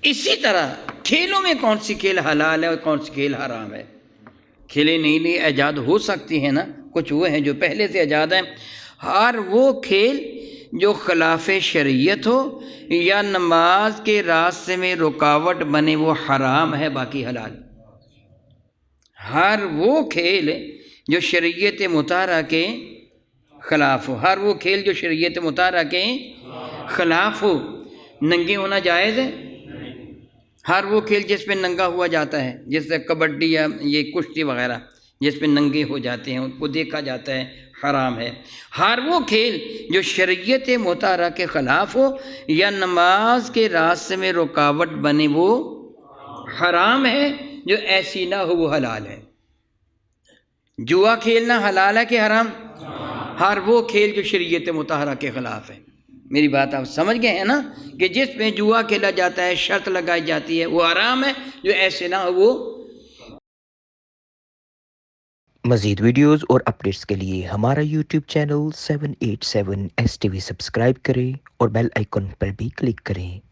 اسی طرح کھیلوں میں کون سی کھیل حلال ہے اور کون سی کھیل حرام ہے؟ کھیلیں نئی نئی ایجاد ہو سکتی ہیں نا، کچھ وہ ہیں جو پہلے سے ایجاد ہیں۔ ہر وہ کھیل جو خلاف شریعت ہو یا نماز کے راستے میں رکاوٹ بنے وہ حرام ہے، باقی حلال۔ ہر وہ کھیل جو شریعت مطہرہ کے خلاف ہو، ہر وہ کھیل جو شریعت مطہرہ کے خلاف ہو۔ ننگے ہونا جائز ہے؟ ہر وہ کھیل جس پہ ننگا ہوا جاتا ہے، جس سے کبڈی یا یہ کشتی وغیرہ جس پہ ننگے ہو جاتے ہیں، ان کو دیکھا جاتا ہے، حرام ہے۔ ہر وہ کھیل جو شریعت مطہرہ کے خلاف ہو یا نماز کے راستے میں رکاوٹ بنے وہ حرام ہے، جو ایسی نہ ہو وہ حلال ہے۔ جوا کھیلنا حلال ہے کہ حرام؟ ہر وہ کھیل جو شریعت مطہرہ کے خلاف ہے۔ میری بات آپ سمجھ گئے ہیں نا، کہ جس میں جوا کھیلا جاتا ہے، شرط لگائی جاتی ہے، وہ حرام ہے، جو ایسے نہ ہو وہ۔ مزید ویڈیوز اور اپڈیٹس کے لیے ہمارا یوٹیوب چینل 787 STV سبسکرائب کریں اور بیل آئیکن پر بھی کلک کریں۔